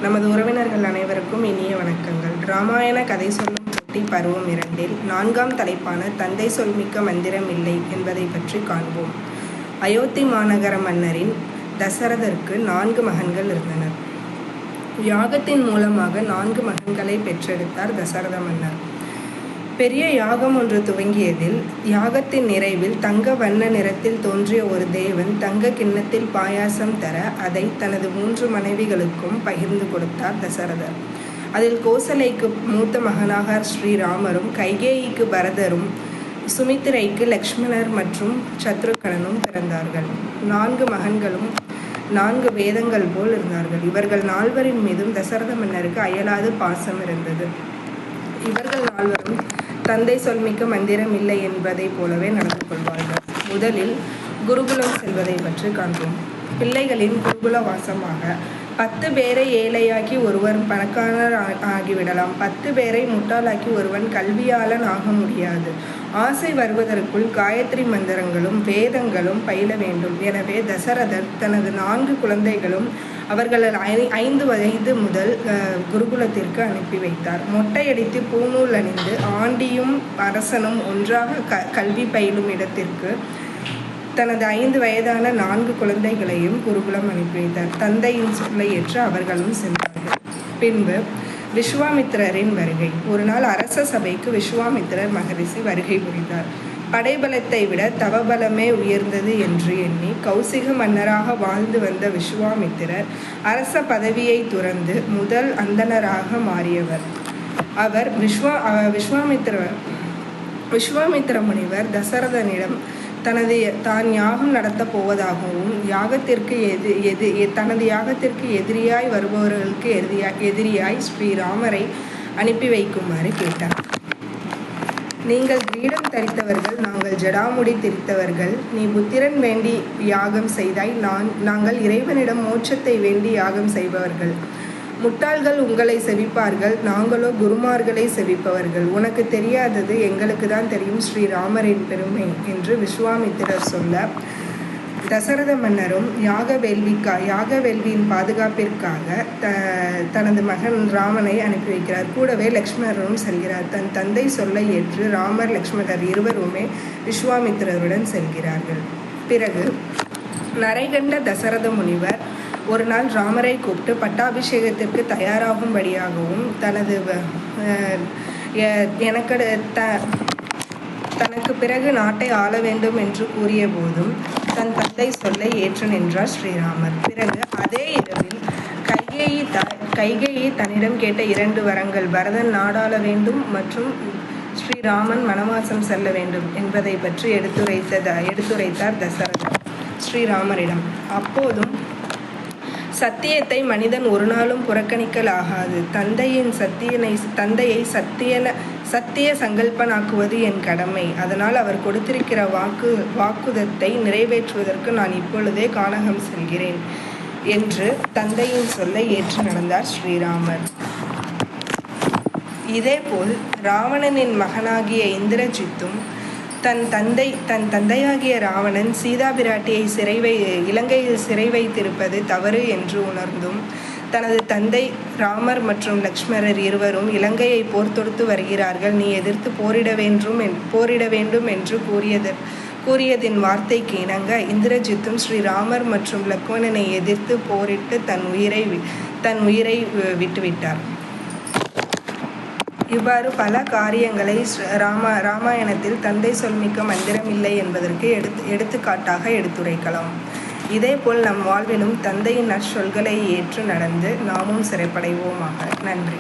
நமது உறவினர்கள் அனைவருக்கும் இனிய வணக்கங்கள். ராமாயண கதை சொல்லும் போட்டி பருவம் 2 4ஆம் தலைப்பான தந்தை சொல்மிக்க மந்திரம் இல்லை என்பதை பற்றி காண்போம். அயோத்தி மாநகர மன்னரின் தசரதற்கு 4 மகன்கள் இருந்தனர். யாகத்தின் மூலமாக 4 மகன்களை பெற்றெடுத்தார் தசரத மன்னர். பெரிய யாகம் ஒன்று துவங்கியதில் யாகத்தின் நிறைவில் தங்க வண்ண நிறத்தில் தோன்றிய ஒரு தேவன் தங்க கிண்ணத்தில் பாயாசம் தர அதை தனது 3 மனைவிகளுக்கும் பகிர்ந்து கொடுத்தார் தசரதர். அதில் கோசலைக்கு மூத்த மகனாக ஸ்ரீராமரும், கைகேயிக்கு பரதரும், சுமித்திரைக்கு லக்ஷ்மணர் மற்றும் சத்ருகனனும் பிறந்தார்கள். 4 மகன்களும் 4 வேதங்கள் போல் இருந்தார்கள். இவர்கள் 4வரின் மீதும் தசரத மன்னருக்கு அயலாது பாசம் இருந்தது. இவர்கள் 4வரும் தந்தை சொல்மிக்க மந்திரம் இல்லை என்பதை போலவே நடந்து கொள்வார்கள். முதலில் குருகுலம் செல்வதை பற்றி காண்போம். பிள்ளைகளின் குருகுல வாசமாக 10 பேரை ஏழையாக்கி ஒருவன் பணக்காரர் ஆகிவிடலாம். 10 பேரை முட்டாளாக்கி ஒருவன் கல்வியாளன் ஆக முடியாது. ஆசை வருவதற்குள் காயத்ரி மந்திரங்களும் வேதங்களும் பயில வேண்டும். எனவே தசரதர் தனது 4 குழந்தைகளும் அவர்கள் 5 வயது முதல் குருகுலத்திற்கு அனுப்பி வைத்தார். மொட்டையடித்து பூநூல் அணிந்து ஆண்டியும் அரசனும் ஒன்றாக கல்வி பயிலும் இடத்திற்கு தனது 5 வயதான 4 குழந்தைகளையும் குருகுலம் அனுப்பி வைத்தார். தந்தையின் சொல்லை ஏற்று அவர்களும் சென்றார்கள். பின்பு விஸ்வாமித்திரரின் வருகை. ஒரு நாள் அரச சபைக்கு விஸ்வாமித்திரர் மகரிஷி வருகை புரிந்தார். படைபலத்தை விட தவபலமே உயர்ந்தது என்று எண்ணி கௌசிக மன்னராக வாழ்ந்து வந்த விஸ்வாமித்திரர் அரச பதவியை துறந்து முதல் அந்தணராக மாறியவர். அவர் விஸ்வாமித்திர முனிவர் தசரதனிடம் தான் யாகம் நடத்தப் போவதாகவும் தனது யாகத்திற்கு எதிரியாய் வருபவர்களுக்கு எதிரியாய் ஸ்ரீராமரை அனுப்பி வைக்குமாறு கேட்டார். நீங்கள் கிரீடம் தரித்தவர்கள், நாங்கள் ஜடாமுடி திரித்தவர்கள். நீ புத்திரன் வேண்டி யாகம் செய்தாய், நாங்கள் இறைவனிடம் மோட்சத்தை வேண்டி யாகம் செய்பவர்கள். முட்டாள்கள் உங்களை செவிப்பார்கள், நாங்களோ குருமார்களை செவிப்பவர்கள். உனக்கு தெரியாதது எங்களுக்கு தான் தெரியும் ஸ்ரீராமரின் பெருமை என்று விஸ்வாமித்திரர் சொல்ல, தசரத மன்னரும் யாக வேள்வியின் பாதுகாப்பிற்காக தனது மகன் ராமனை அனுப்பி வைக்கிறார். கூடவே லக்ஷ்மணரும் செல்கிறார். தன் தந்தை சொல்லை ஏற்று ராமர் லக்ஷ்மணர் இருவருமே விஸ்வாமித்திரருடன் செல்கிறார்கள். பிறகு நரைகண்ட தசரத முனிவர் ஒரு நாள் ராமரை கூப்பிட்டு பட்டாபிஷேகத்திற்கு தயாராகும்படியாகவும் தனக்கு பிறகு நாட்டை ஆள வேண்டும் என்று கூறிய போதும் தன் தந்தை சொல்லை ஏற்று நின்றார் ஸ்ரீராமர். பிறகு அதே இரவில் கைகேயி தன்னிடம் கேட்ட 2 வரங்கள், பரதன் நாடாள வேண்டும் மற்றும் ஸ்ரீராமன் வனவாசம் செல்ல வேண்டும் என்பதை பற்றி எடுத்துரைத்தார் தசரதர் ஸ்ரீராமரிடம். அப்போதும் சத்தியத்தை மனிதன் ஒரு நாளும் புறக்கணிக்கலாகாது. தந்தையை சத்திய சங்கல்பனாக்குவது என் கடமை. அதனால் அவர் கொடுத்திருக்கிற வாக்குதத்தை நிறைவேற்றுவதற்கு நான் இப்பொழுதே கானகம் செல்கிறேன் என்று தந்தையின் சொல்லை ஏற்று நடந்தார் ஸ்ரீராமர். இதேபோல் ராவணனின் மகனாகிய இந்திரஜித்தும் தன் தந்தையாகிய ராவணன் சீதா பிராட்டியை இலங்கையில் சிறை வைத்திருப்பது தவறு என்று உணர்ந்தும் தனது தந்தை ராமர் மற்றும் லக்ஷ்மணர் இருவரும் இலங்கையை போர் தொடுத்து வருகிறார்கள், நீ எதிர்த்து போரிட வேண்டும் என்று கூறியதின் வார்த்தைக்கு இணங்க இந்திரஜித்தும் ஸ்ரீராமர் மற்றும் லக்ஷ்மணனை எதிர்த்து போரிட்டு தன் உயிரை விட்டுவிட்டார். இவ்வாறு பல காரியங்களை ராமாயணத்தில் தந்தை சொல்மிக்க மந்திரம் இல்லை என்பதற்கு எடுத்துக்காட்டாக எடுத்துரைக்கலாம். இதேபோல் நம் வாழ்விலும் தந்தையின் நற்சொல்களை ஏற்று நடந்து நாமும் சிறைப்படைவோமாக. நன்றி.